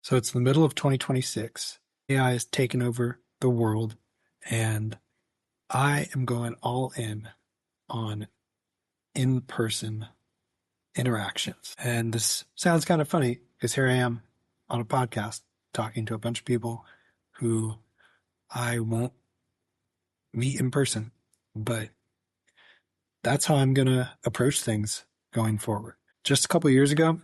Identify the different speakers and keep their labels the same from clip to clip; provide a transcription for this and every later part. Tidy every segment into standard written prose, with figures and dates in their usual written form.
Speaker 1: So it's the middle of 2026. AI has taken over the world, and I am going all in on in-person interactions. And this sounds kind of funny because here I am on a podcast talking to a bunch of people who I won't meet in person, but that's how I'm going to approach things going forward. Just a couple of years ago,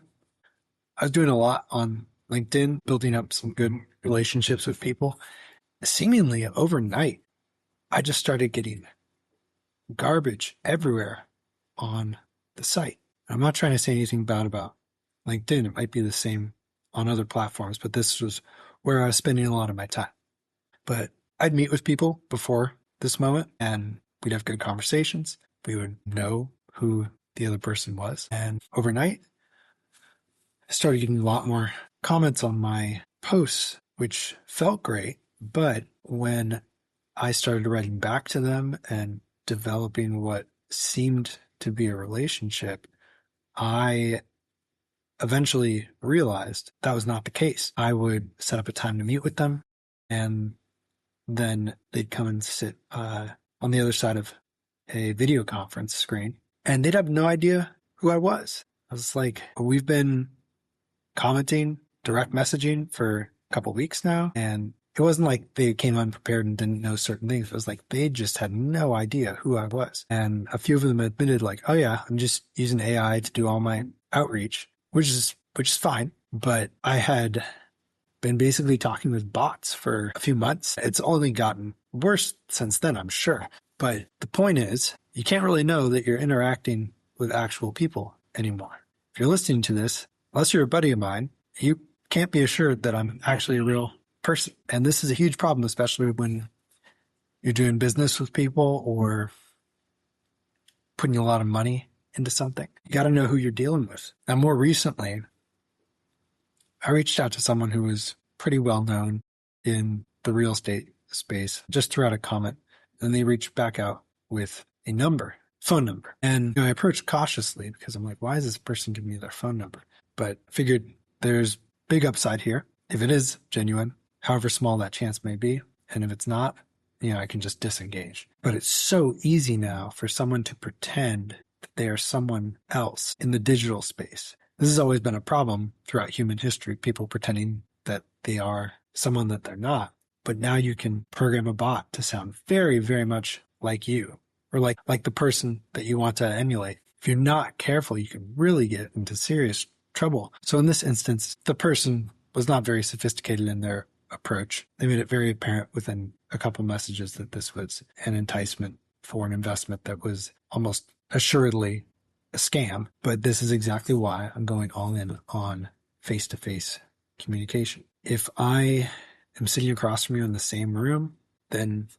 Speaker 1: I was doing a lot on LinkedIn, building up some good relationships with people. Seemingly overnight, I just started getting garbage everywhere on the site. I'm not trying to say anything bad about LinkedIn. It might be the same on other platforms, but this was where I was spending a lot of my time. But I'd meet with people before this moment and we'd have good conversations. We would know who the other person was. And overnight, I started getting a lot more comments on my posts, which felt great. But when I started writing back to them and developing what seemed to be a relationship, I eventually realized that was not the case. I would set up a time to meet with them, and then they'd come and sit on the other side of a video conference screen, and they'd have no idea who I was. I was like, we've been commenting, direct messaging for a couple weeks now, and it wasn't like they came unprepared and didn't know certain things. It was like they just had no idea who I was. And a few of them admitted like, oh yeah, I'm just using AI to do all my outreach, which is fine. But I had been basically talking with bots for a few months. It's only gotten worse since then, I'm sure. But the point is, you can't really know that you're interacting with actual people anymore. If you're listening to this, unless you're a buddy of mine, you can't be assured that I'm actually a real person. And this is a huge problem, especially when you're doing business with people or putting a lot of money into something. You got to know who you're dealing with. Now, more recently, I reached out to someone who was pretty well known in the real estate space, just threw out a comment, and they reached back out with a phone number. And I approached cautiously because I'm like, why is this person giving me their phone number? But I figured there's big upside here. If it is genuine, however small that chance may be, and if it's not, I can just disengage. But it's so easy now for someone to pretend that they are someone else in the digital space. This has always been a problem throughout human history, people pretending that they are someone that they're not. But now you can program a bot to sound very, very much like you, or like the person that you want to emulate. If you're not careful, you can really get into serious trouble. So in this instance, the person was not very sophisticated in their approach. They made it very apparent within a couple messages that this was an enticement for an investment that was almost assuredly a scam. But this is exactly why I'm going all in on face-to-face communication. If I am sitting across from you in the same room, then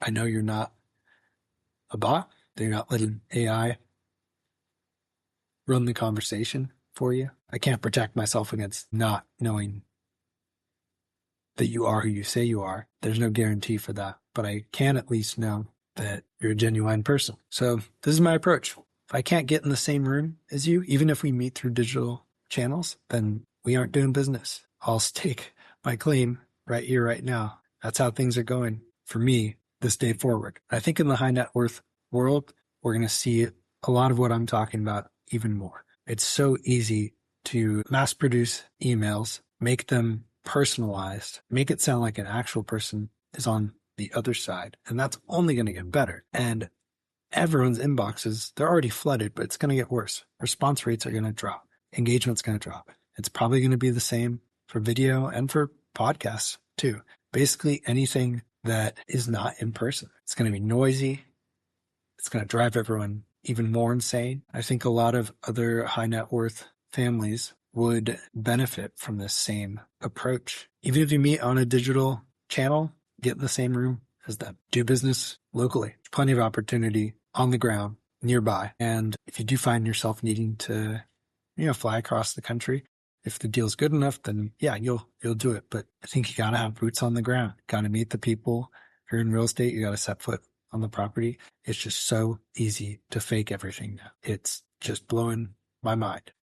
Speaker 1: I know you're not a bot. That you're not letting AI run the conversation for you. I can't protect myself against not knowing that you are who you say you are. There's no guarantee for that, but I can at least know that you're a genuine person. So this is my approach. If I can't get in the same room as you, even if we meet through digital channels, then we aren't doing business. I'll stake my claim right here, right now. That's how things are going for me this day forward. I think in the high net worth world, we're going to see a lot of what I'm talking about even more. It's so easy to mass produce emails, make them personalized, make it sound like an actual person is on the other side. And that's only going to get better. And everyone's inboxes, they're already flooded, but it's going to get worse. Response rates are going to drop. Engagement's going to drop. It's probably going to be the same for video and for podcasts too. Basically anything that is not in person. It's going to be noisy. It's going to drive everyone even more insane. I think a lot of other high net worth families would benefit from this same approach. Even if you meet on a digital channel, get in the same room as them. Do business locally. There's plenty of opportunity on the ground nearby. And if you do find yourself needing to, fly across the country, if the deal's good enough, then yeah, you'll do it. But I think you gotta have boots on the ground. Gotta meet the people. If you're in real estate, you gotta set foot on the property. It's just so easy to fake everything now. It's just blowing my mind.